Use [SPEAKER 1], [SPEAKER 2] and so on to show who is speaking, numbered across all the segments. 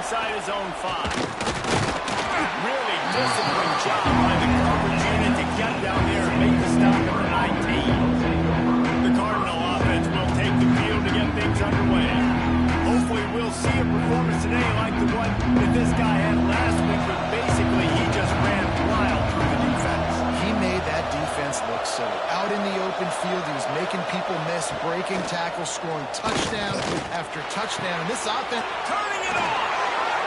[SPEAKER 1] inside his own 5. Really disciplined job by the coverage unit to get down there and make the stop at the 19. The Cardinal offense will take the field to get things underway. Hopefully we'll see a performance today like the one that this guy had last week, but basically he just ran wild through the defense.
[SPEAKER 2] He made that defense look silly. Out in the open field, he was making people miss, breaking tackles, scoring touchdown after touchdown. And this offense...
[SPEAKER 1] Turning it on!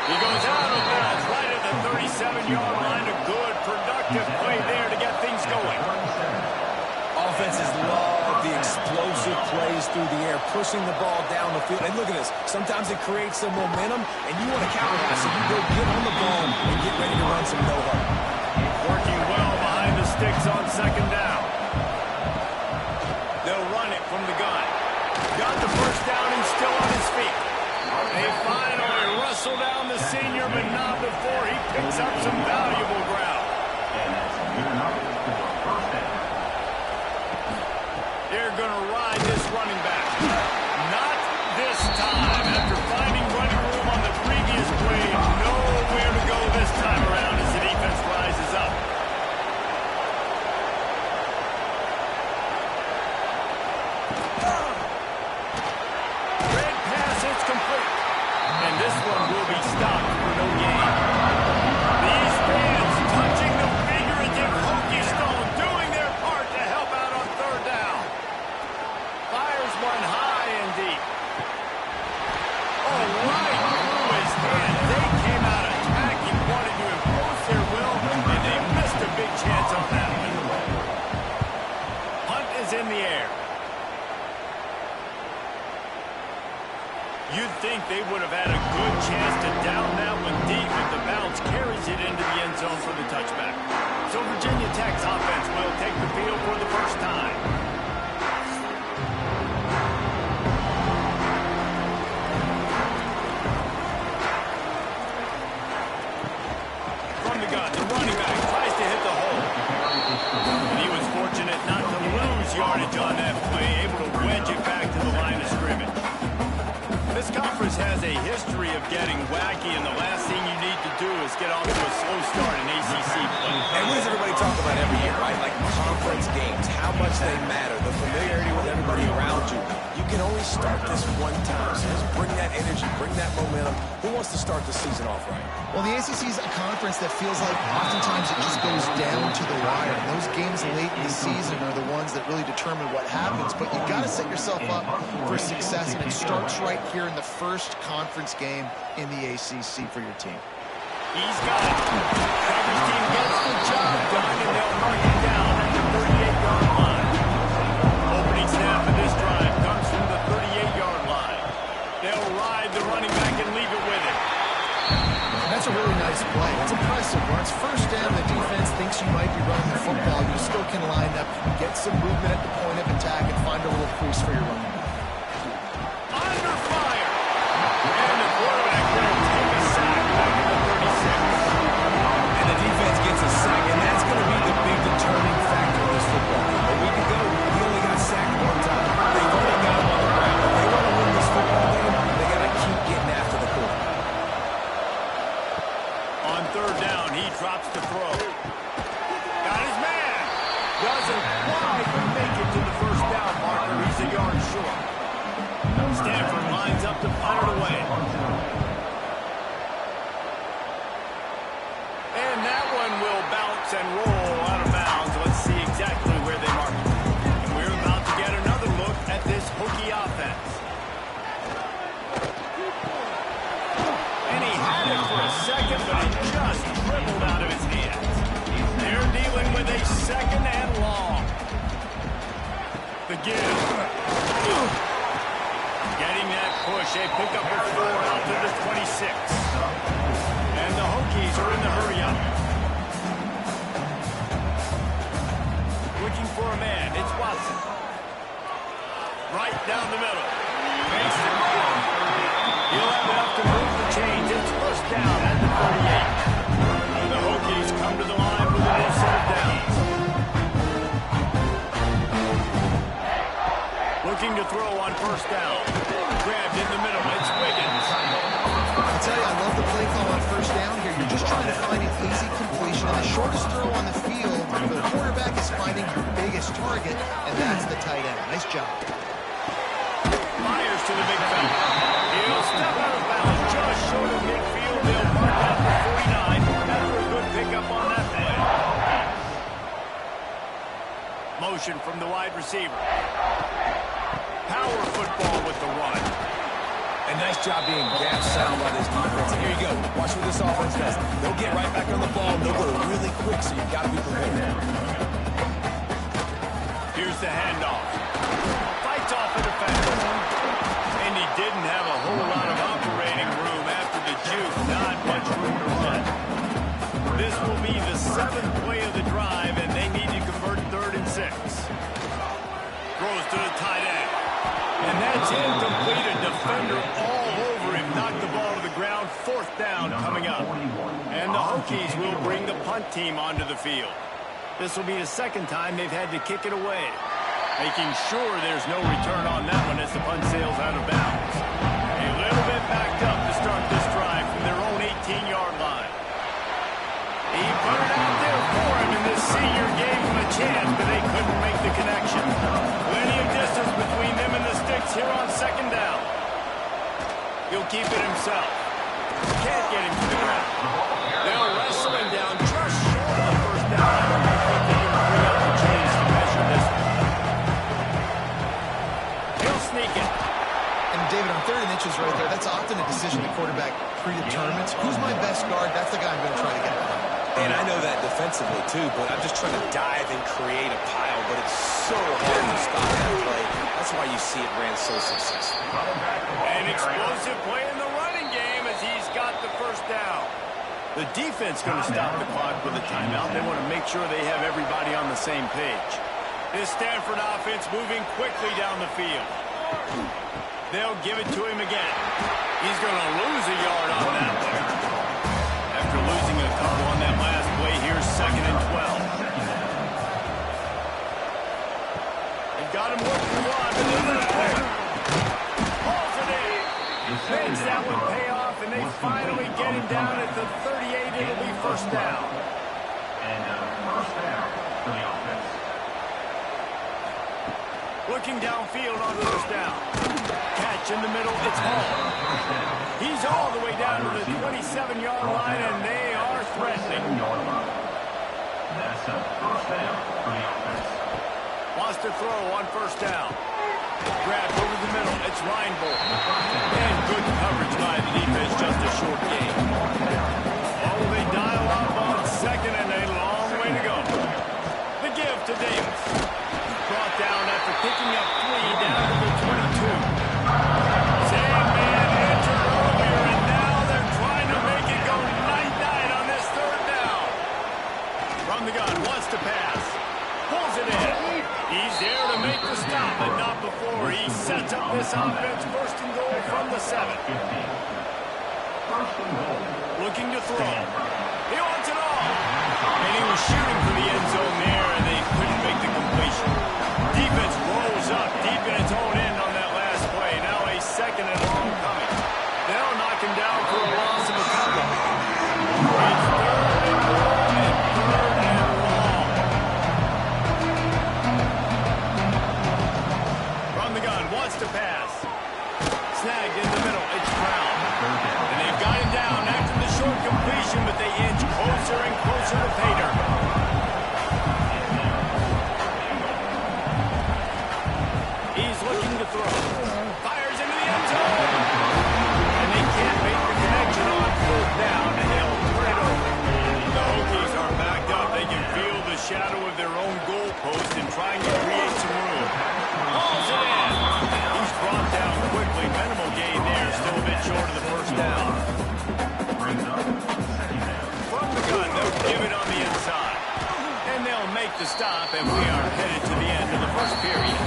[SPEAKER 1] He goes out of bounds right at the 37-yard line. A good, productive play there to get things going.
[SPEAKER 3] Offenses love the explosive plays through the air, pushing the ball down the field. And look at this. Sometimes it creates some momentum, and you want to capitalize. So you go get on the ball and get ready to run some no-huddle.
[SPEAKER 1] Working well behind the sticks on second down. They'll run it from the gun. Got the first down and still on his feet. They finally wrestle down the senior, but not before he picks up some valuable ground. They're going to ride this running back. Not this time. After finding running room on the previous play, nowhere to go this time around as the defense rises up. Red pass, it's complete. And this one will be stopped for no gain. These fans touching the figurative Hokie stone, doing their part to help out on third down. Fires one high and deep. Oh, right through his hand. They came out attacking, wanted to impose their will, and they missed a big chance on that one. Punt is in the air. You'd think they would have had a good chance to down that one deep, but the bounce carries it into the end zone for the touchback. So Virginia Tech's offense will take the field for the first time. From the gun, the running back tries to hit the hole. And he was fortunate not to lose yardage on that play, able to wedge it back to the line of scrimmage. This conference has a history of getting wacky, and the last thing you need to do is get off to a slow start in ACC play.
[SPEAKER 3] And what does everybody talk about every year, right? Like conference games, how much they matter, the familiarity with everybody around you. You can only start this one time, so just bring that energy, bring that momentum. Who wants to start the season off right?
[SPEAKER 2] Well, the ACC is a conference that feels like oftentimes it just goes down to the wire. And those games late in the season are the ones that really determine what happens. But you've got to set yourself up for success, and it starts right here in the first conference game in the ACC for your team.
[SPEAKER 1] He's got it. Coverage team gets the job done, and they'll mark it down at the 38-yard line. Opening snap of this drive comes from the 38-yard line. They'll ride the running back and leave it with it.
[SPEAKER 2] That's a really nice play. It's impressive. When it's first down, the defense thinks you might be running the football. You still can line up, get some movement at the point of attack, and find a little crease for your running back.
[SPEAKER 1] Under fire. And the quarterback will take a sack back at the 36.
[SPEAKER 3] And the defense gets a sack, and that's going to be the big determining factor of this football game. A week ago, he only got sacked one time. They've only got him on the ground, but they want to
[SPEAKER 1] Ricochet, pick up a 4 out to the 26. And the Hokies are in the hurry-up. Looking for a man. It's Watson. Right down the middle. Makes the move. He'll have enough to move the chains. It's first down at the 38. And the Hokies come to the line with a new set of downs. Looking to throw on first down. Grabbed in the middle. It's Wiggins.
[SPEAKER 2] I tell you, I love the play call on first down here. You're just trying to find an easy completion. And the shortest throw on the field for the quarterback is finding your biggest target, and that's the tight end. Nice job.
[SPEAKER 1] Fires to the big fella. He'll step out of bounds just short of midfield. They'll mark out for 49 after a good pickup on that play. Motion from the wide receiver. Power football with the run.
[SPEAKER 3] A nice job being gap sound by this defense. And here you go. Watch what this offense does. They'll get right back on the ball. They'll go really quick, so you've got to be prepared.
[SPEAKER 1] Here's the handoff. Fights off the defender. And he didn't have a whole lot of operating room after the juke. Not much room to run. This will be the 7th play of the drive, and they need to convert 3rd and 6. Throws to the tight end. And that's incomplete. A defender all over him. Knocked the ball to the ground. 4th down coming up. And the Hokies will bring the punt team onto the field. This will be the 2nd time they've had to kick it away. Making sure there's no return on that one as the punt sails out of bounds. A little bit backed up to start this drive from their own 18-yard line. He put it out there for him, and this senior gave him a chance, but they couldn't make the connection. Plenty of distance between them and the sticks here on 2nd down. He'll keep it himself. Can't get him to the ground. They'll wrestle him down just short of first down. I don't think they can free up the chains to measure this one. He'll sneak it.
[SPEAKER 2] And David, on 3rd and inches right there, that's often a decision the quarterback predetermines. Who's my best guard? That's the guy I'm going to try to get at.
[SPEAKER 3] And I know that defensively, too, but I'm just trying to dive and create a pile, but it's so hard to stop that play. That's why you see it ran so successful.
[SPEAKER 1] An explosive play in the running game as he's got the first down. The defense going to stop the clock with a timeout. They want to make sure they have everybody on the same page. This Stanford offense moving quickly down the field. They'll give it to him again. He's going to lose a yard on that one. After losing a couple on that last play, here's 2nd and 12. They've got him working one, but they're going to play. Hauls it in. Makes that one pay off, and they finally get him down at the 38. It'll be first down.
[SPEAKER 4] And first down for the offense.
[SPEAKER 1] Looking downfield on first down. Catch in the middle, it's Hall. He's all the way down to the 27-yard line, and they are threatening.
[SPEAKER 4] That's a first down for the offense.
[SPEAKER 1] Wants to throw on first down. Grabbed over the middle, it's Reinbold. And good coverage by the defense, just a short gain. Oh, they dial up on 2nd, and a long way to go. The give to Davis. Brought down after picking up 3 down to the 22. Same man entered earlier, and now they're trying to make it go night-night on this 3rd down. From the gun, wants to pass. Pulls it in. He's there to make the stop, but not before. He sets up this offense 1st and goal from the 7.
[SPEAKER 4] First and goal.
[SPEAKER 1] Looking to throw. He wants it all. And he was shooting for the end zone there, and they couldn't make the completion. Defense rolls up deep in its own end on that last play. Now a 2nd and long coming. They'll knock him down for a loss of a couple. It's 3rd and goal and 3rd and long. From the gun, wants to pass. Snagged in the middle, it's Brown. And they've got him down after the short completion, but they inch closer and closer to pay dirt. He's looking to throw. Fires into the end zone. And they can't make the connection on 4th down, and they'll turn it over. The Hokies are backed up. They can feel the shadow of their own goalpost and trying to create some room. Hauls it in. He's brought down quickly. Minimal gain there. and we are headed to the end of the first period.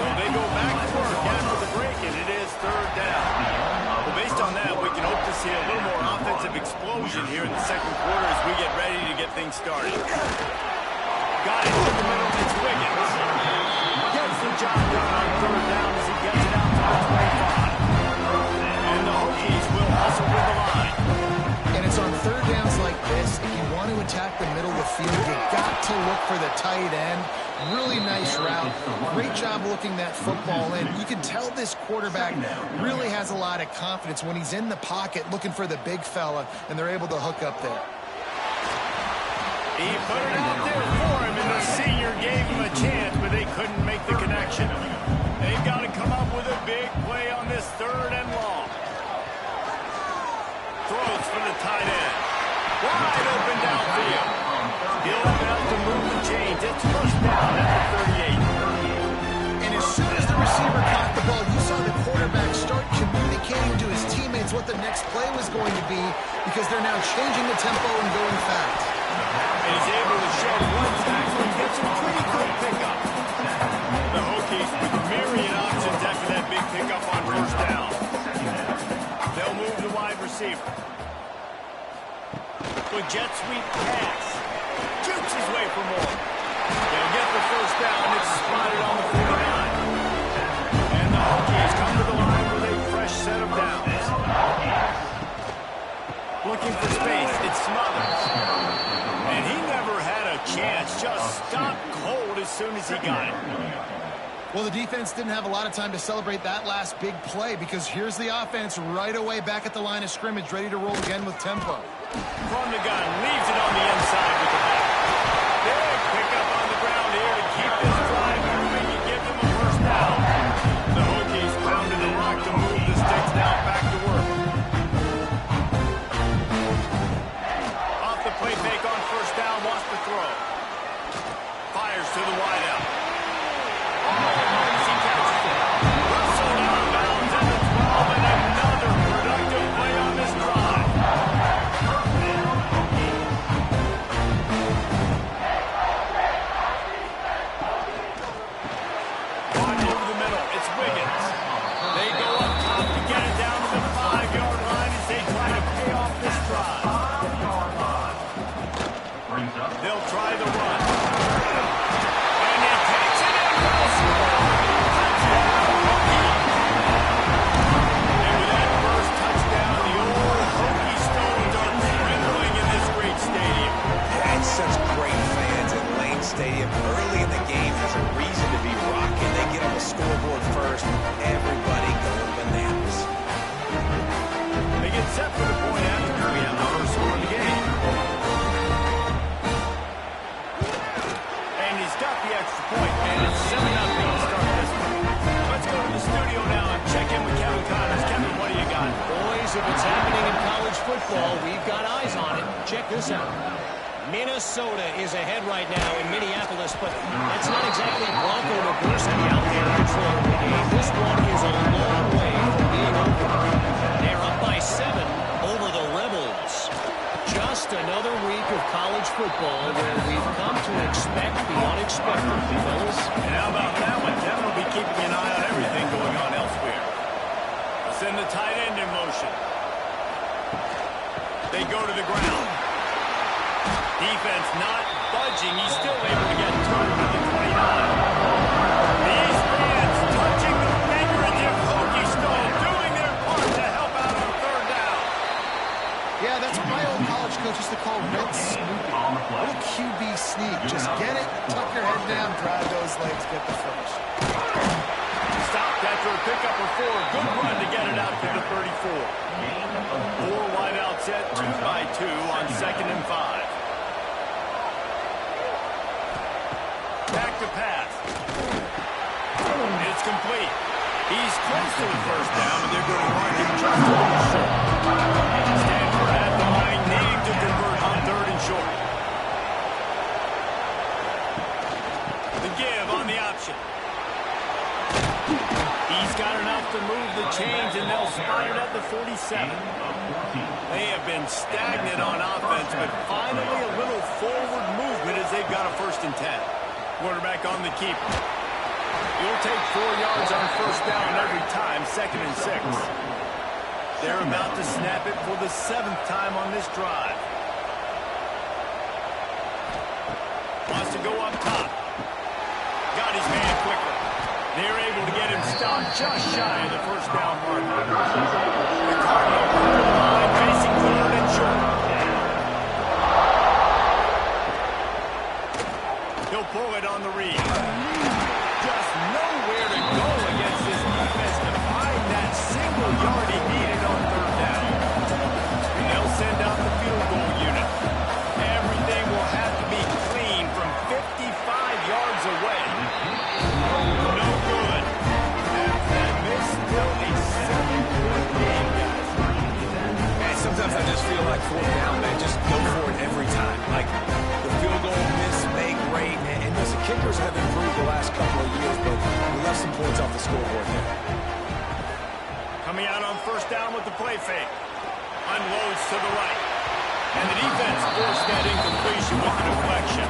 [SPEAKER 1] So they go back to work after the break, and it is third down. Well, based on that, we can hope to see a little more offensive explosion here in the second quarter as we get ready to get things started. Got it in the middle, it's Wiggins. Gets the job done on third down as he gets it out to the 25. And the Hokies will also win the line.
[SPEAKER 2] And it's on third downs like this, if you want to attack the middle of the field, you got to look for the tight end. Really nice route. Great job looking that football in. You can tell this quarterback really has a lot of confidence when he's in the pocket looking for the big fella, and they're able to hook up there.
[SPEAKER 1] He put it out there for him, and the senior gave him a chance, but they couldn't make the connection. They've got to come up with a big play on this third and long. Throws for the tight end. Wide open downfield. He'll have enough to move the chains. It's first down at the 38.
[SPEAKER 2] And as soon as the receiver caught the ball, you saw the quarterback start communicating to his teammates what the next play was going to be because they're now changing the tempo and going fast.
[SPEAKER 1] And he's able to shed one tackle and get some pretty quick pickup. The Hokies with myriad options after that big pickup on first down. They'll move the wide receiver. With jet sweep pass. Jukes his way for more. They'll get the first down. It's spotted on the 49. And the Hokies come to the line with a fresh set of downs. Looking for space. It's Smothers. And he never had a chance. Just stopped cold as soon as he got it.
[SPEAKER 2] Well, the defense didn't have a lot of time to celebrate that last big play because here's the offense right away back at the line of scrimmage, ready to roll again with tempo.
[SPEAKER 1] From the gun, leaves it on the inside with the back. Big pickup on the ground here to keep this drive moving and give them a first down. The Hokies pounded the rock to move the sticks now back to work. Off the play fake on first down, wants to throw. Fires to the wideout. Easy catch. Russell out of bounds at the 12, and another productive play on this drive. Wide over the middle, it's Wiggins. They go up top to get it down to the 5-yard line as they try to pay off this drive. They'll try the run. And he takes it in Wilson. Touchdown, Hokies. And with that first touchdown, the old Hokie Stones are trembling in this great stadium.
[SPEAKER 3] And such great fans in Lane Stadium. Early in the game has a reason to be rocking. They get on the scoreboard first. Everybody going bananas.
[SPEAKER 1] They get set for the point after we have the first score of the game. And he's got the extra point, and it's 7-0 to start this one. Let's go to the studio now and check in with Kevin Connors. Kevin, what do you got?
[SPEAKER 5] Boys, if it's happening in college football, we've got eyes on it. Check this out. Minnesota is ahead right now in Minneapolis, but that's not exactly Bronco Nagurski out there controlling the game. This one is a long way from being over. They're up by 7 over the Rebels. Just another week of college football where we've come to expect the unexpected, fellas.
[SPEAKER 1] And how about that one? Kevin will be keeping an eye on everything going on elsewhere. Let's send the tight end in motion. They go to the ground. Defense not budging. He's still able to get turned at the 29. These fans touching the figurative Hokie Stone, doing their part to help out on third down.
[SPEAKER 2] Yeah, that's what my old college coach used to call red snooping. Little QB sneak. Just get it, tuck your head down, drive those legs, get the finish.
[SPEAKER 1] Stopped after a pickup of 4. Good run to get it out to the 34. 4 wide out set, 2 by 2 on 2nd and 5. Back to pass. It's complete. He's close to the first down, but they're going to mark him just a little short. Stanford at the line, needing to convert on 3rd and short. The give on the option. He He's got enough to move the chains, and they'll spot it at the 47. They have been stagnant on offense, but finally a little forward movement as they've got a 1st and 10. Quarterback on the keeper. He'll take 4 yards on 1st down every time, 2nd and 6. They're about to snap it for the 7th time on this drive. Wants to go up top. Got his man quickly. They're able to get him stopped just shy of the 1st down marker. The Cardinals line facing 3rd and short. He'll pull it on the read. Just nowhere to go against this defense to find that single yard he needed on 3rd down. And they'll send out the field goal unit. Everything will have to be clean from 55 yards away. No good. After that miss, still a 7-point game, guys.
[SPEAKER 3] Man, sometimes I just feel like 4th down, man. Just go for it every time. Like the field goal miss, make great. And listen, kickers have improved the last couple of years, but we left some points off the scoreboard there.
[SPEAKER 1] Coming out on 1st down with the play fake. Unloads to the right. And the defense forced that incompletion with the deflection.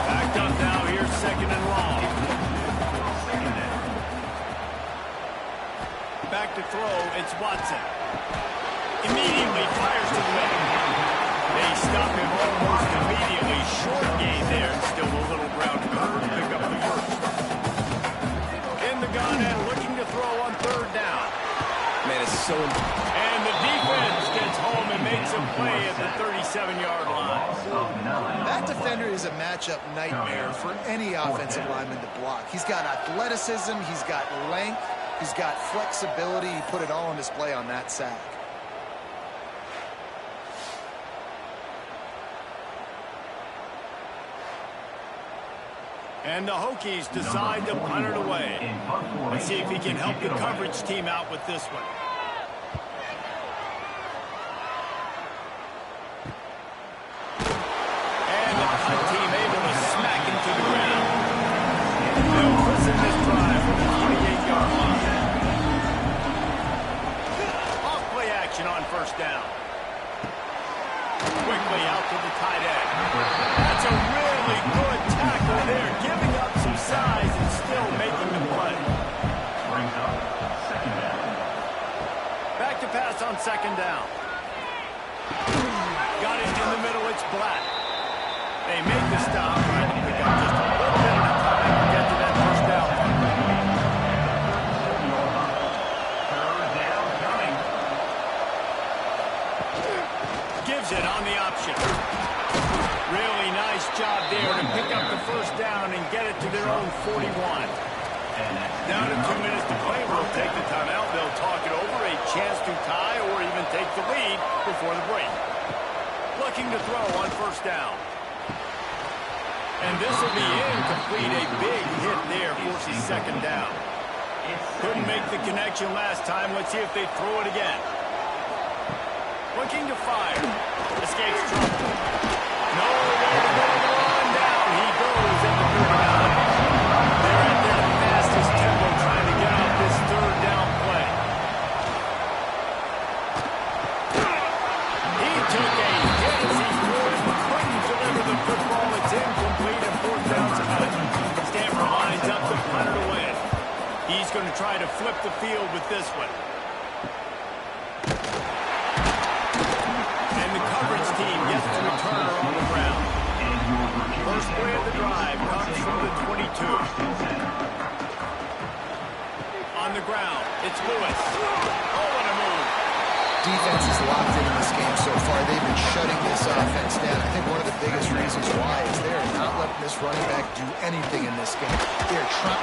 [SPEAKER 1] Backed up now, here's 2nd and long. Back to throw, it's Watson. Immediately fires to the left. They stop him almost immediately. Short gain there, and still a little ground to cover to pick up the 1st. In the gun and looking to throw on 3rd down.
[SPEAKER 3] Man, it's so...
[SPEAKER 1] And the defense gets home and makes a play at the 37-yard line.
[SPEAKER 2] That defender is a matchup nightmare for any offensive lineman to block. He's got athleticism, he's got length, he's got flexibility. He put it all on display on that sack.
[SPEAKER 1] And the Hokies decide to punt it away. Let's see if he can help the coverage team out with this one. And the punt team able to smack him to the ground. They'll prison this drive from the 28-yard line. Off play action on 1st down. Quickly out to the tight end. That's a really good tackle there, giving up some size and still making the play. Back to pass on 2nd down. Got it in the middle, it's Black. They make the stop, trying to pick up just a little bit at a time to get to that 1st down. Gives it on the option. Really nice job there to pick up the 1st down and get it to their own 41. Down to 2 minutes to play. We'll take the timeout. They'll talk it over. A chance to tie or even take the lead before the break. Looking to throw on 1st down. And this will be incomplete. A big hit there forces 2nd down. Couldn't make the connection last time. Let's see if they throw it again. Looking to fire. Escapes trouble. Nowhere to go to run down. He goes at the 39. They're at their fastest tempo trying to get out this 3rd down play. He took a hit as he threw it, but couldn't deliver the football. It's incomplete and 4th down tonight. Stanford lines up to punt it away. He's going to try to flip the field with this one. Team gets the returner on the ground. First play of the drive comes from the 22. On the ground, it's Lewis. Oh, what a move.
[SPEAKER 2] Defense is locked into this game so far. They've been shutting this offense down. I think one of the biggest reasons why is they're not letting this running back do anything in this game. They're trying.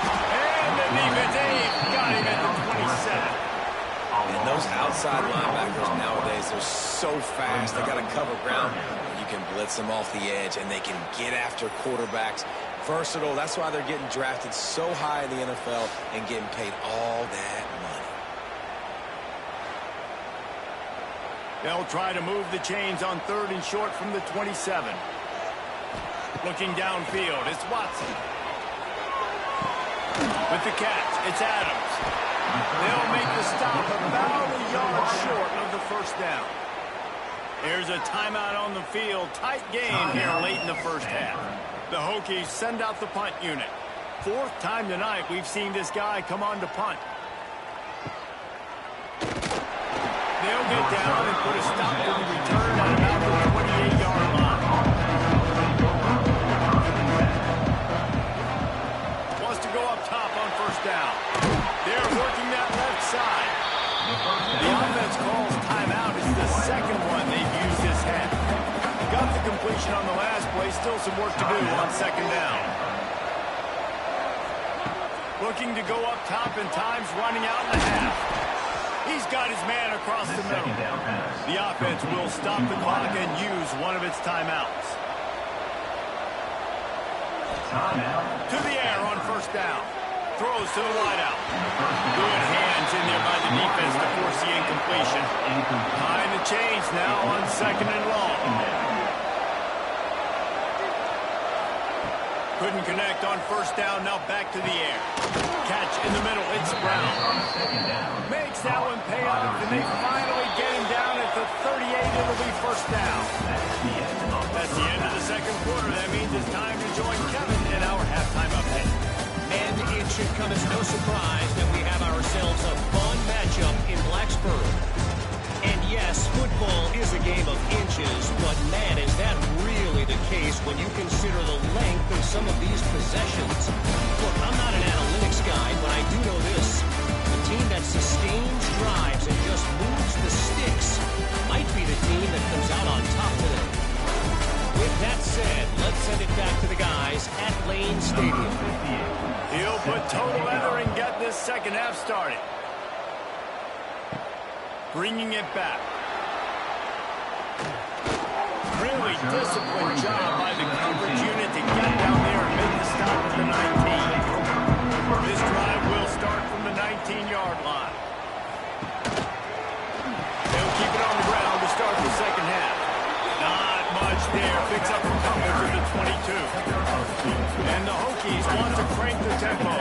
[SPEAKER 1] And the defense got him at the 27.
[SPEAKER 3] And those outside linebackers nowadays, they're so fast. They got to cover ground. You can blitz them off the edge, and they can get after quarterbacks. Versatile. That's why they're getting drafted so high in the NFL and getting paid all that money.
[SPEAKER 1] They'll try to move the chains on 3rd and short from the 27. Looking downfield, it's Watson. With the catch, it's Adams. short of the first down. There's a timeout on the field. Tight game here late in the first half. The Hokies send out the punt unit. Fourth time tonight we've seen this guy come on to punt. They'll get down and put a stop to the return at about the 28-yard line. Wants to go up top on first down. They're working that left side. The offense calls timeout. It's the second one they've used this half. Got the completion on the last play. Still some work to do on second down. Looking to go up top and time's running out in the half. He's got his man across the middle. The offense will stop the clock and use one of its timeouts. To the air on first down. Throws to the wideout. Good hands in there by the defense to force the incompletion. Behind the chains now on second and long. Couldn't connect on first down, now back to the air. Catch in the middle, it's Brown. Makes that one pay off, and they finally get him down at the 38. It'll be first down. That's the end of the second quarter. That means it's time to join Kevin in our halftime update.
[SPEAKER 5] And it should come as no surprise that we have ourselves a fun matchup in Blacksburg. And yes, football is a game of inches, but man, is that really the case when you consider the length of some of these possessions. Look, I'm not an analytics guy, but I do know this. The team that sustains drives and just moves the sticks might be the team that comes out on top today. With that said, let's send it back to the guys at Lane Stadium.
[SPEAKER 1] He'll put total leather and get this second half started. Bringing it back. Really disciplined job by the coverage unit to get down there and make the stop at the 19. This drive will start from the 19-yard line. They'll keep it on the ground to start the second half. Not much there. Picks up a couple to the 22. And the Hokies want to crank the tempo.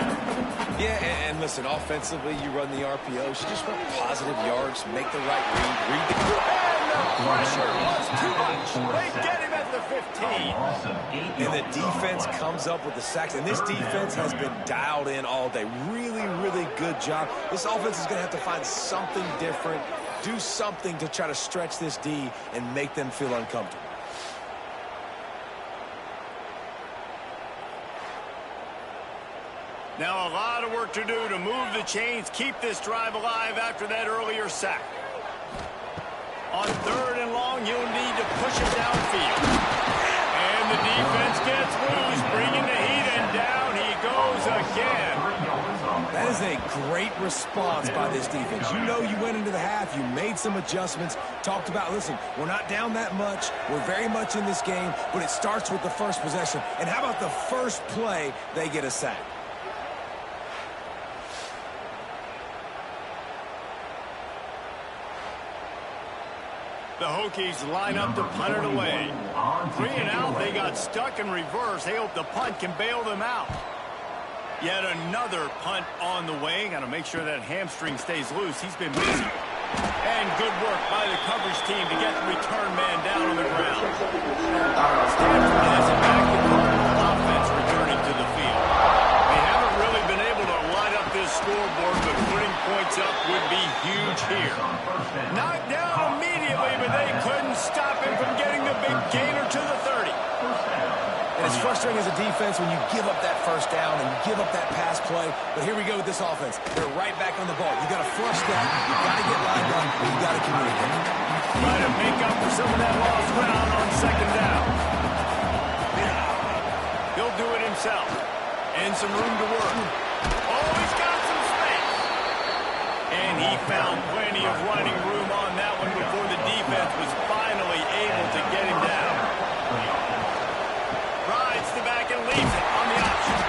[SPEAKER 3] Yeah, and listen, offensively, you run the RPOs. You just want positive yards, make the right read the
[SPEAKER 1] And the pressure was too much. They get him at the 15.
[SPEAKER 3] And the defense comes up with the sacks. And this defense has been dialed in all day. Really, really good job. This offense is going to have to find something different, do something to try to stretch this D and make them feel uncomfortable.
[SPEAKER 1] Now a lot of work to do to move the chains, keep this drive alive after that earlier sack. On third and long, you'll need to push it downfield. And the defense gets loose, bringing the heat, and down he goes again.
[SPEAKER 3] That is a great response by this defense. You know you went into the half, you made some adjustments, talked about, listen, we're not down that much, we're very much in this game, but it starts with the first possession. And how about the first play, they get a sack?
[SPEAKER 1] The Hokies line up to punt it away. 3 and out, they got stuck in reverse. They hope the punt can bail them out. Yet another punt on the way. Got to make sure that hamstring stays loose. He's been busy. And good work by the coverage team to get the return man down on the ground. Stanford has it back. The Cardinal offense returning to the field. They haven't really been able to light up this scoreboard, but putting points up would be huge here. Knocked down immediately, but they couldn't stop him from getting the big gainer to the 30.
[SPEAKER 3] And it's frustrating as a defense when you give up that first down and you give up that pass play. But here we go with this offense. They're right back on the ball. You got to flush that. You got to get lined up. You got to communicate.
[SPEAKER 1] Try to make up for some of that lost ground on second down. He'll do it himself. And some room to work. Oh, he's got some space. And he found plenty of running room on that one before the defense was finally able to get him down. Rides the back and leaves it on the option.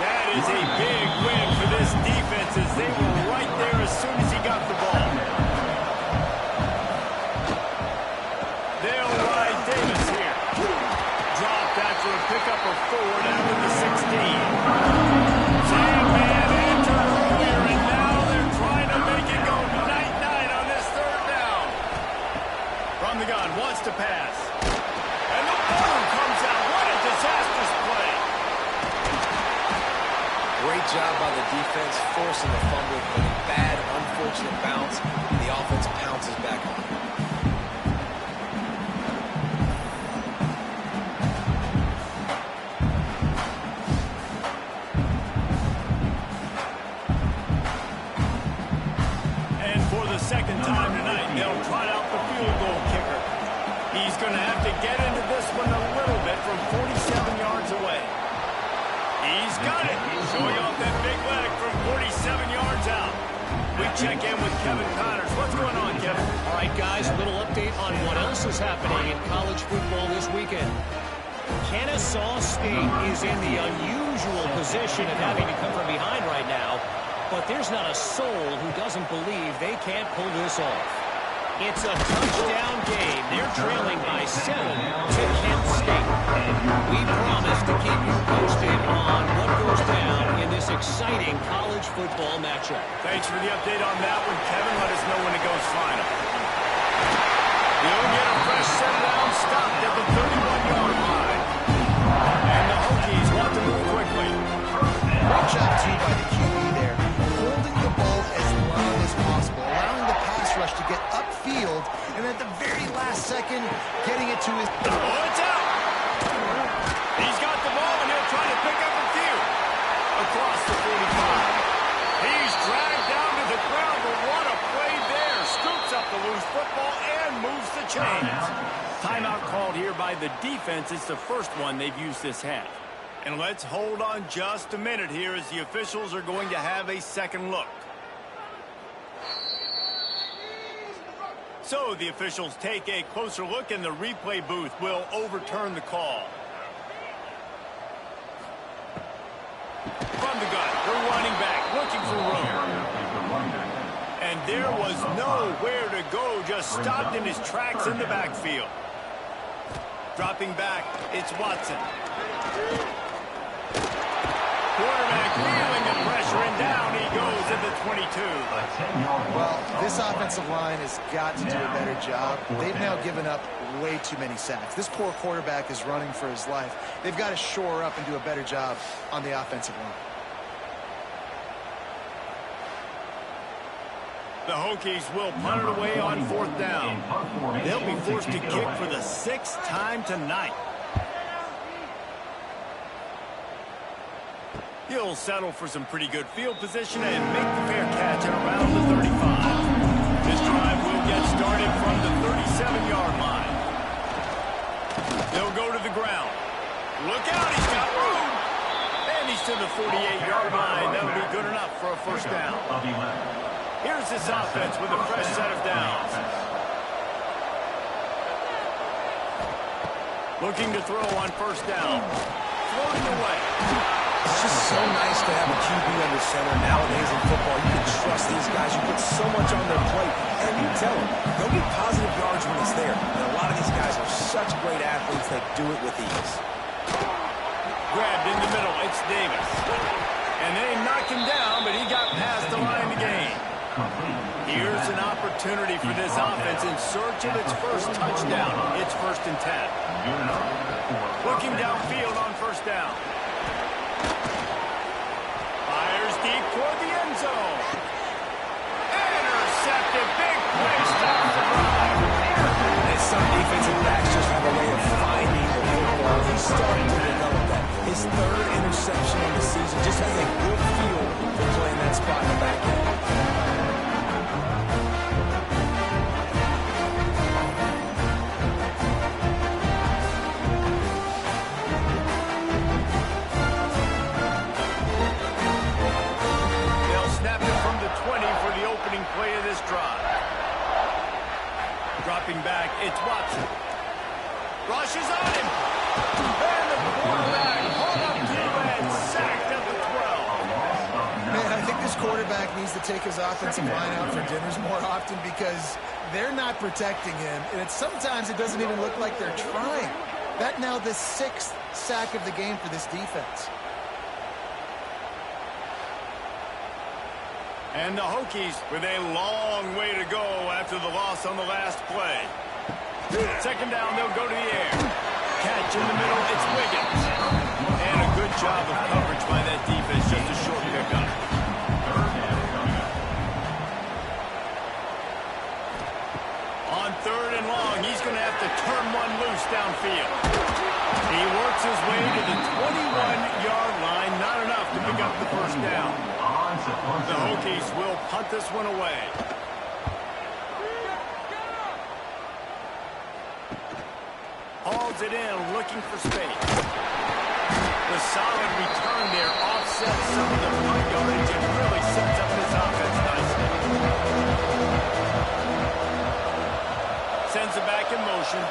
[SPEAKER 1] That is a big win for this defense as they were right there as soon as he got the ball. They'll ride Davis here. Dropped after a pickup of 4 down to the 16. Sandman entered earlier, and now they're trying to make it go night-night on this third down.
[SPEAKER 3] forcing the fumble, but a bad, unfortunate bounce, and the offense pounces back on it.
[SPEAKER 1] And for the second time tonight, they'll trot out the field goal kicker. He's going to have to get into this one a little bit from 47 yards away. He's got it. Showing off that big leg from 47 yards out. We check in with Kevin Connors. What's going on, Kevin?
[SPEAKER 5] All right, guys, a little update on what else is happening in college football this weekend. Kennesaw State is in the unusual position of having to come from behind right now, but there's not a soul who doesn't believe they can't pull this off. It's a touchdown game. They're trailing by 7 to Kent State. We promise to keep you posted on what goes down in this exciting college football matchup.
[SPEAKER 1] Thanks for the update on that one, Kevin. Let us know when it goes final. You'll get a fresh set down, stopped at the 31-yard line. And the Hokies want to move quickly.
[SPEAKER 2] Great job, too, by the QB there. Holding the ball as long as possible, allowing the pass rush to get upfield, and at the very last second, getting it to his...
[SPEAKER 1] Oh, it's out! He's got the ball, and he'll try to pick up a few. Across the 45. He's dragged down to the ground, but what a play there. Scoops up the loose football and moves the chains. Timeout called here by the defense. It's the first one they've used this half. And let's hold on just a minute here as the officials are going to have a second look. So the officials take a closer look, and the replay booth will overturn the call. From the gun, the running back looking for room. And there was nowhere to go, just stopped in his tracks in the backfield. Dropping back, it's Watson. Quarterback feeling the pressure, and down he goes at the 22.
[SPEAKER 2] Well, this offensive line has got to do a better job. They've now given up way too many sacks. This poor quarterback is running for his life. They've got to shore up and do a better job on the offensive line.
[SPEAKER 1] The Hokies will punt it away on 4th down. They'll be forced to kick for the 6th time tonight. He'll settle for some pretty good field position and make the fair catch at around the 35. This drive will get started from the 37-yard line. They'll go to the ground. Look out, he's got room. And he's to the 48-yard line. That'll be good enough for a first down. Here's this offense with a fresh set of downs. Looking to throw on first down. Floating away.
[SPEAKER 3] It's just so nice to have a QB under center. Nowadays in football, you can trust these guys. You put so much on their plate. And you tell them, they'll get positive yards when it's there. And a lot of these guys are such great athletes that do it with ease.
[SPEAKER 1] Grabbed in the middle, it's Davis. And they knocked him down, but he got past the line to gain. Here's an opportunity for this offense in search of its first touchdown. It's 1st and 10. Looking downfield on first down. Fires deep toward the end zone. Intercepted. Big play stops the drive.
[SPEAKER 3] And some defensive backs just have a way of finding the football. He's starting to develop that. His 3rd interception of the season just has a good feel for playing that spot in the back end.
[SPEAKER 1] Play of this drive. Dropping back, it's Watson. Rushes on him. And the quarterback caught up to and sacked at the 12.
[SPEAKER 2] Man, I think this quarterback needs to take his offensive line out for dinners more often because they're not protecting him. And sometimes it doesn't even look like they're trying. That now the 6th sack of the game for this defense.
[SPEAKER 1] And the Hokies with a long way to go after the loss on the last play. 2nd down, they'll go to the air. Catch in the middle, it's Wiggins. And a good job of coverage by that defense, just a short pickup. turn one loose downfield. He works his way to the 21-yard line. Not enough to pick up the first down. The Hokies will punt this one away. Hauls it in, looking for space. The solid return there offsets some of the punt yardage and really sets up this offense nicely. Sends it back in motion.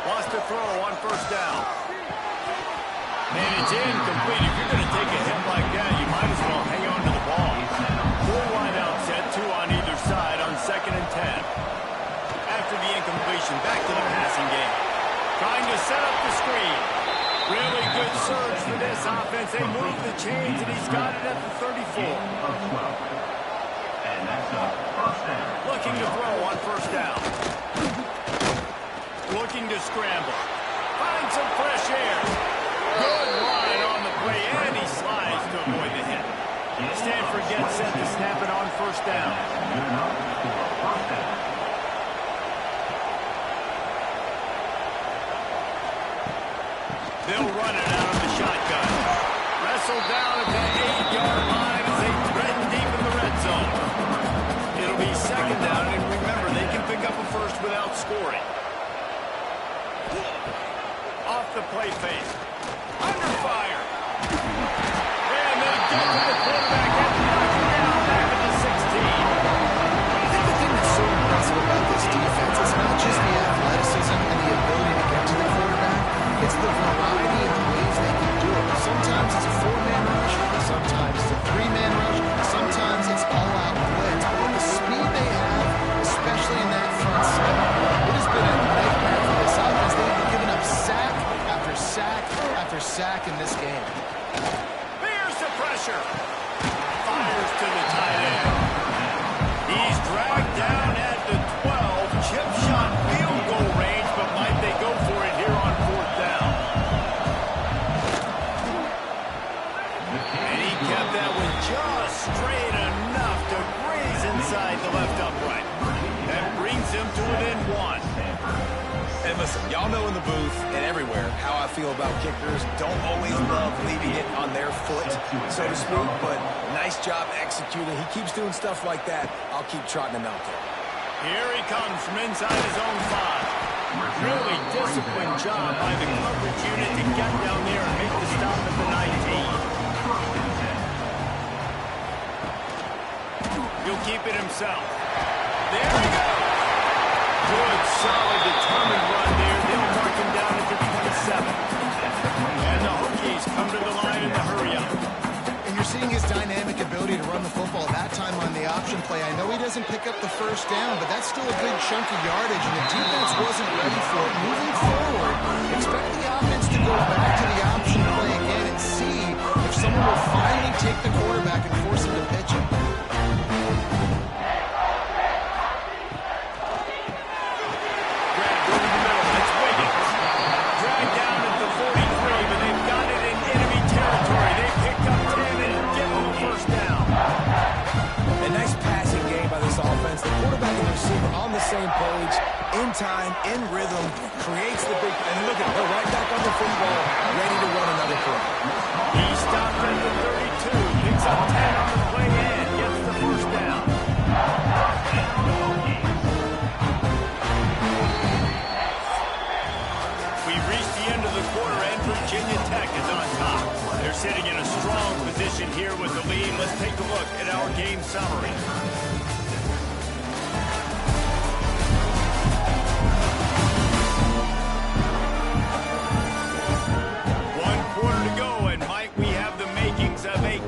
[SPEAKER 1] Wants to throw on first down. And it's incomplete. If you're going to take a hit like that, you might as well hang on to the ball. 4 wide out set, 2 on either side on 2nd and 10. After the incompletion, back to the passing game. Trying to set up the screen. Really good surge for this offense. They move the chains, and he's got it at the 34. Looking to throw on first down. Looking to scramble. Find some fresh air. Good line on the play, and he slides to avoid the hit. Stanford gets set to snap it on first down. They'll run it out of the shotgun. Wrestled down at the 8-yard line as they threaten deep in the red zone. It'll be 2nd down, and remember, they can pick up a first without scoring. Off the play fake. Under fire. And they get to the quarterback and knock him down back at the 16.
[SPEAKER 2] I think the thing that's so impressive about this defense is not just the athleticism and the ability to get to the quarterback. It's the variety of ways they can do it. Sometimes it's a 4-man rush. Sometimes it's a 3-man rush. Sometimes it's all-out blitz. But with the speed they have, especially in that front seven, it has been a nightmare for this offense. They've been giving up sack after sack after sack in this game.
[SPEAKER 1] Here's the pressure. Fires to the tight end. He's dragged down at the 12. Chip shot field goal range, but might they go for it here on 4th down? And he kept that one just straight enough to graze inside the left upright. That brings him to within 1.
[SPEAKER 3] And listen, y'all know in the booth and everywhere how I feel about kickers. Don't always love leaving it on their foot, so to speak, but nice job executing. He keeps doing stuff like that. I'll keep trotting him out there.
[SPEAKER 1] Here he comes from inside his own 5. Really disciplined job by the coverage unit to get down there and make the stop at the 19. He'll keep it himself. There we go. Good, solid, determined run there. They'll mark him down at the 27. And the Hokies come to the line in the hurry-up.
[SPEAKER 2] And you're seeing his dynamic ability to run the football, that time on the option play. I know he doesn't pick up the first down, but that's still a good chunk of yardage, and the defense wasn't ready for it. Moving forward, expect the offense to go back to the option play again and see if someone will finally take the quarterback and force him to pitch it.
[SPEAKER 3] The quarterback and the receiver on the same page, in time, in rhythm, creates the big, and look at her right back on the football, ready to run another play.
[SPEAKER 1] He stopped at the 32, picks up 10 on the play and gets the first down. We reached the end of the quarter and Virginia Tech is on top. They're sitting in a strong position here with the lead. Let's take a look at our game summary.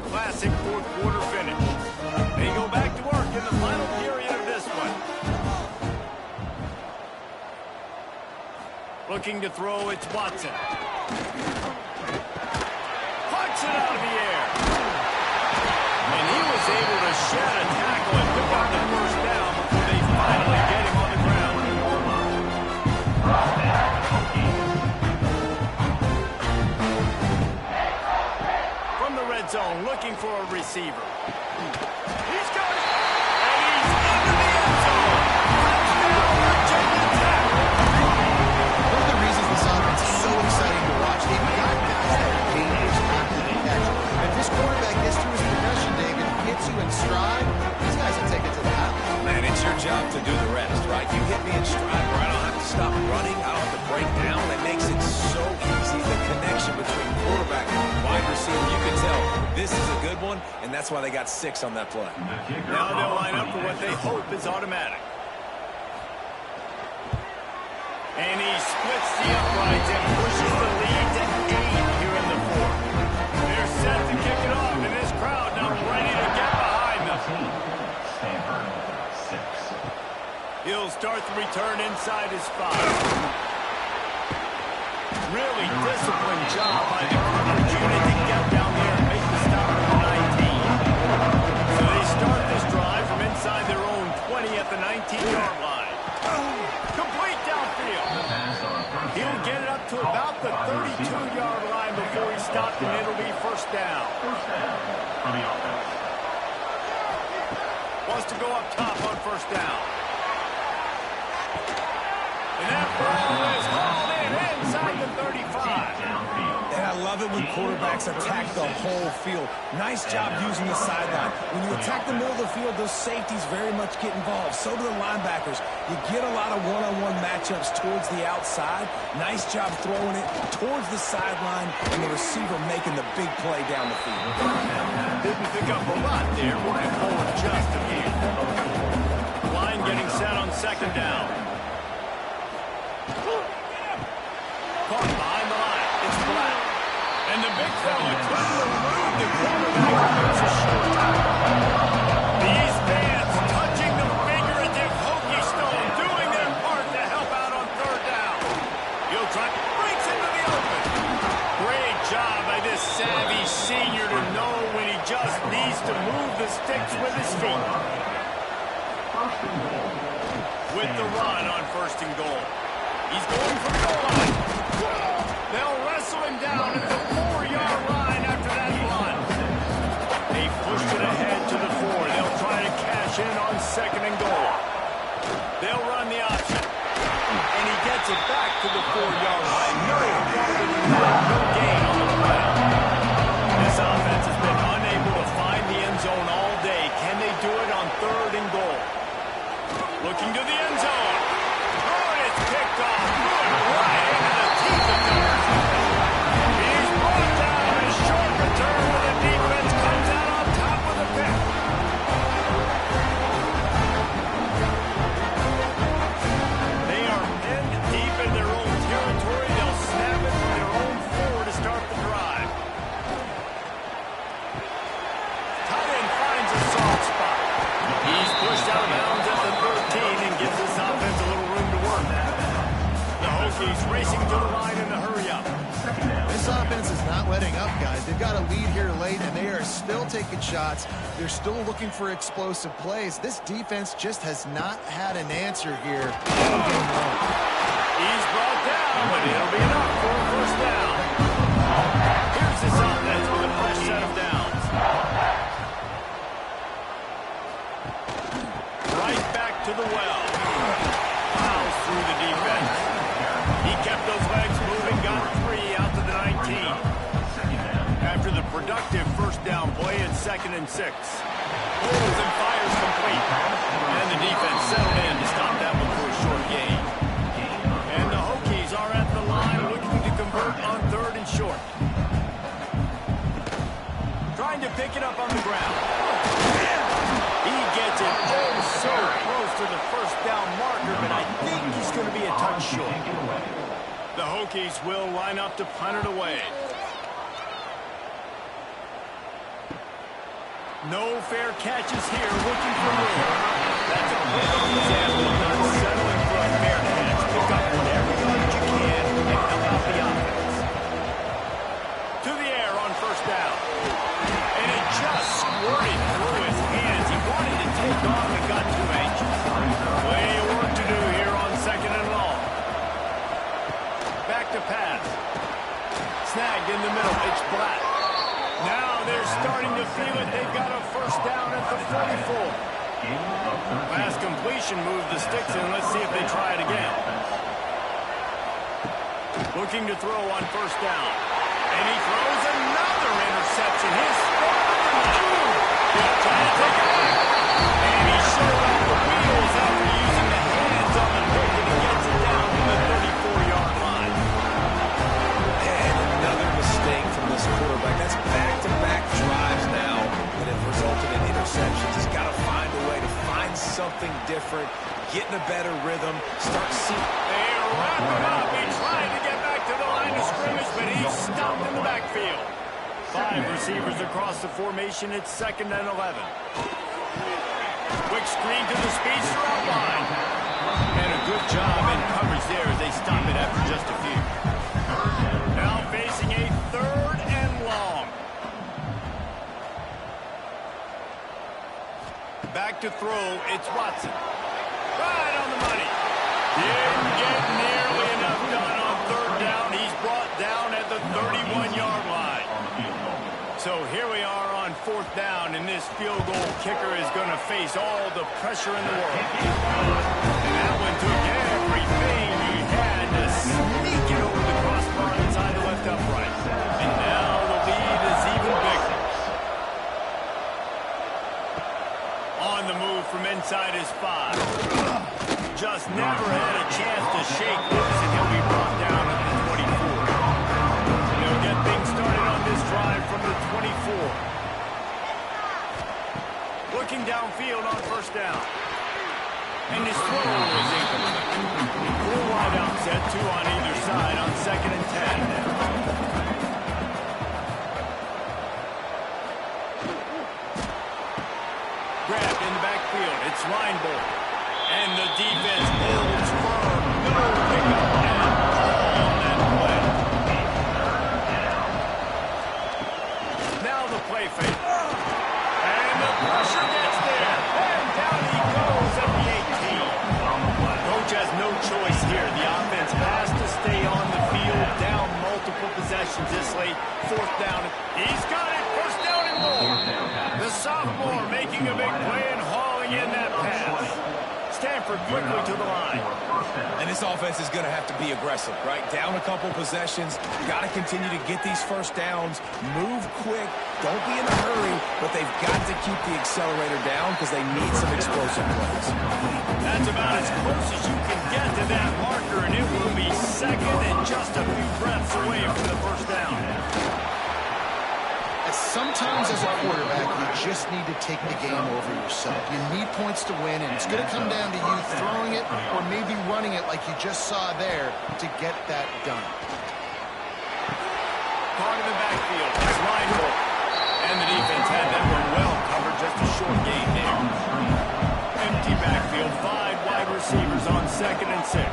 [SPEAKER 1] Classic fourth-quarter finish. They go back to work in the final period of this one. Looking to throw, it's Watson. Pucks it out of the air. And he was able to shed a tackle and pick up the first down before they finally get him on the ground. Zone, looking for a receiver. He's got it, and he's into the end zone. Touchdown, Virginia Tech.
[SPEAKER 3] job to do the rest, right? You hit me in stride where I don't have to stop running, I don't have to break down. It makes it so easy. The connection between quarterback and wide receiver, you can tell this is a good one, and that's why they got 6 on that play.
[SPEAKER 1] Now they'll line up for what they hope is automatic. And he splits the uprights and pushes the lead to 8 here in the fourth. They're set to kick it off, and this crowd now ready to get behind them.
[SPEAKER 4] Stanford, 6.
[SPEAKER 1] He'll start the return inside his 5. Really disciplined job by the coverage unit to get down there and make the stop at the 19. So they start this drive from inside their own 20 at the 19-yard line. Complete downfield. He'll get it up to about the 32-yard line before he stopped, and it'll be first down.
[SPEAKER 4] First down for the offense.
[SPEAKER 1] Wants to go up top on first down. And that ball is hauled in inside the 35.
[SPEAKER 3] And I love it when quarterbacks attack the whole field. Nice job using the sideline. When you attack the middle of the field, those safeties very much get involved. So do the linebackers. You get a lot of one-on-one matchups towards the outside. Nice job throwing it towards the sideline and the receiver making the big play down the field.
[SPEAKER 1] Didn't pick up a lot there. Moving forward just a few. Line getting set on second down. Caught behind the line. It's flat. And the big fella couldn't elude the quarterback who makes a short time. These fans touching the figurative hokey stone, doing their part to help out on third down. He'll try, breaks into the open. Great job by this savvy senior to know when he just needs to move the sticks with his feet. With the run on first and goal. He's going for the goal line. They'll wrestle him down at the 4-yard line after that run. They pushed it ahead to the 4. They'll try to cash in on second and goal. They'll run the option. And he gets it back to the 4-yard line. No gain on the play. This offense has been unable to find the end zone all day. Can they do it on third and goal? Looking to the end zone. Oh, it's picked off. Good right into the teeth of the He's brought down a short return where the defense comes out on top of the pick. They are in deep in their own territory. They'll snap it from their own 4 to start the drive. Tight end finds a soft spot. He's pushed out of bounds at the 13 and gives this offense a little room to work. The Hokies racing to the line in a hurry up.
[SPEAKER 2] This offense is not letting up, guys. They've got a lead here late, and they are still taking shots. They're still looking for explosive plays. This defense just has not had an answer here.
[SPEAKER 1] He's brought down, but it'll be enough for a first down. Here's this offense with a fresh set of downs. Right back to the well. Fouls through the defense. He kept those legs moving, got 3 out to the 19. After the productive first down play, it's 2nd and 6. Pulls and fires complete. And the defense settled in to stop that one for a short gain. And the Hokies are at the line looking to convert on third and short. Trying to pick it up on the ground. He gets it so close to the first down marker, but I think he's going to be a touch short. The Hokies will line up to punt it away. No fair catches here, looking for more. That's a great example of not settling for a fair catch. Pick up whatever yardage you can and help out the offense. To the air on first down. And it just squirted through his hands. He wanted to take off and got too anxious. Plenty of work to do here on second and long. Back to pass. Snagged in the middle. It's Black. Now they're starting to feel it. They've got a first down at the 44. Last completion moved the sticks in. Let's see if they try it again. Looking to throw on first down. And he throws another interception. His start of the night. He'll try to take it back. And he showed off the wheels after
[SPEAKER 3] something different, get in a better rhythm, start seeing.
[SPEAKER 1] They wrap him up. He tried to get back to the line of scrimmage, but he's stopped in the backfield. 5 receivers across the formation. It's 2nd and 11. Quick screen to the speedster outline. And a good job in coverage there as they stop it after just a few. Now facing a 3rd and long. Back to throw, it's Watson. Right on the money. Didn't get nearly enough done on 3rd down. He's brought down at the 31-yard line. So here we are on 4th down, and this field goal kicker is going to face all the pressure in the world. And that one took everything he had to sneak it over the crossbar inside the left upright. And now the lead is even bigger. On the move from inside his 5. Just never had a chance to shake this, and he'll be brought down at the 24. They'll get things started on this drive from the 24. Looking downfield on 1st down. And his throw is incomplete. 4 wide out set, 2 on either side on 2nd and 10. Grabbed in the backfield. It's Reinbold. And the defense holds firm. No pickup at all on that play. Now the play fake. And the pressure gets there. And down he goes at the 18. Coach has no choice here. The offense has to stay on the field, down multiple possessions this late. 4th down. He's got it. 1st down and more. The sophomore making a big play and hauling in that pass. Stanford quickly to the line.
[SPEAKER 3] And this offense is going to have to be aggressive, right? Down a couple possessions. Got to continue to get these 1st downs. Move quick. Don't be in a hurry, but they've got to keep the accelerator down because they need some explosive plays.
[SPEAKER 1] That's about as close as you can get to that marker, and it will be 2nd and just a few breaths away from the 1st down.
[SPEAKER 2] Sometimes as a quarterback, you just need to take the game over yourself. You need points to win, and it's going to come down to you throwing it or maybe running it like you just saw there to get that done.
[SPEAKER 1] Caught in the backfield. It's Reinbold. And the defense had that one well covered. Just a short gain there. Empty backfield. 5 wide receivers on 2nd and 6.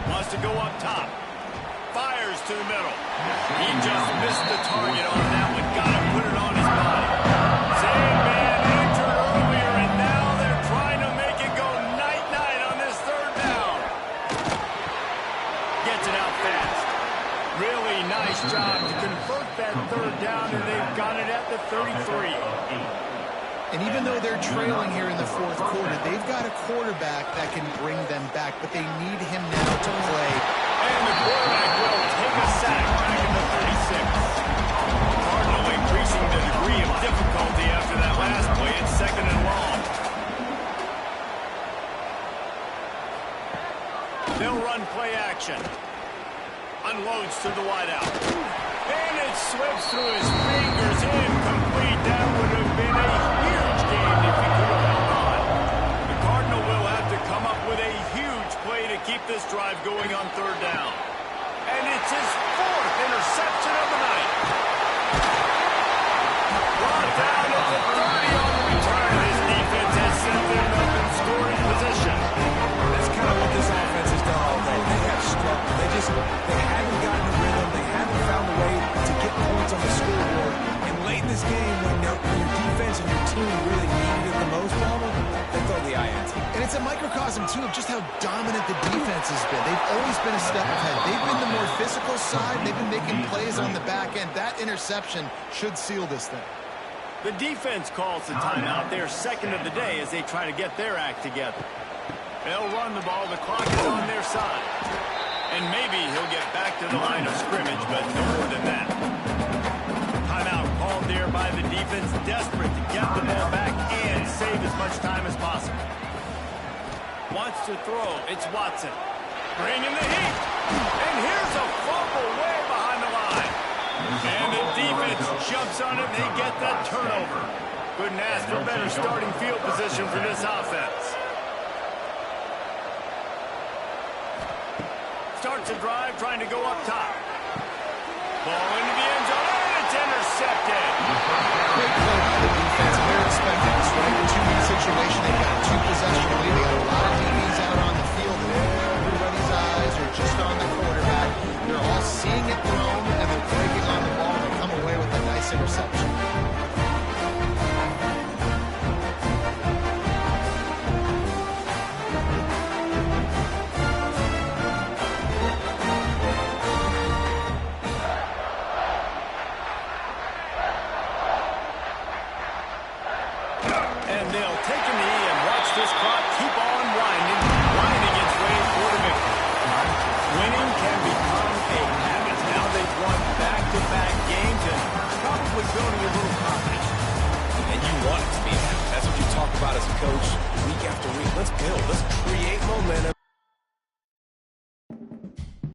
[SPEAKER 1] Wants to go up top. Fires to the middle. He just missed the target on that one. Got to put it on his body. Same man entered earlier, and now they're trying to make it go night-night on this 3rd down. Gets it out fast. Really nice job to convert that 3rd down, and they've got it at the 33.
[SPEAKER 2] And even though they're trailing here in the 4th quarter, they've got a quarterback that can bring them back, but they need him now to play.
[SPEAKER 1] And the quarterback will take a sack back in the 36. Cardinal increasing the degree of difficulty after that last play. It's 2nd and long. They'll run play action. Unloads to the wideout. And it slips through his fingers. Incomplete. That would have been a huge game if he could have held on. The Cardinal will have to come up with a huge play to keep this drive going on 3rd down. And it's his 4th interception of the night. Brought down at the 30 on the return. His defense has sent them up in scoring position.
[SPEAKER 3] That's kind of what this offense has done all day. They have struggled. They haven't gotten a rhythm. They haven't found a way to get points on the scoreboard. And late in this game, when your defense and your team really needed it the most, they throw the INT.
[SPEAKER 2] And it's a microcosm, too, of just how dominant the defense has been. They've always been a step ahead. They've been the more physical side. They've been making plays on the back end. That interception should seal this thing.
[SPEAKER 1] The defense calls the timeout. They're 2nd of the day as they try to get their act together. They'll run the ball. The clock is on their side. And maybe he'll get back to the line of scrimmage, but no more than that. Timeout called there by the defense, desperate to get the ball back and save as much time as possible. Wants to throw. It's Watson. Bringing the heat. And here's a fumble way behind the line. And the defense jumps on it, and they get that turnover. Couldn't ask for better starting field position for this offense. Starts a drive trying to go up top. Ball into the end zone, and it's intercepted.
[SPEAKER 2] Great play by the defense. They're expecting this, right? A two-man situation. They've got a two-possession lead. They got a lot of DBs out on the field. Everybody's eyes are just on the quarterback. They're all seeing it thrown and then breaking on the ball and come away with a nice interception.
[SPEAKER 1] And they'll take a knee and watch this clock keep on winding. Winding its way for the victory. Winning can become a habit. Now they've won back-to-back games and probably building a little confidence.
[SPEAKER 3] And you want it to be a habit. That's what you talk about as a coach week after week. Let's build. Let's create momentum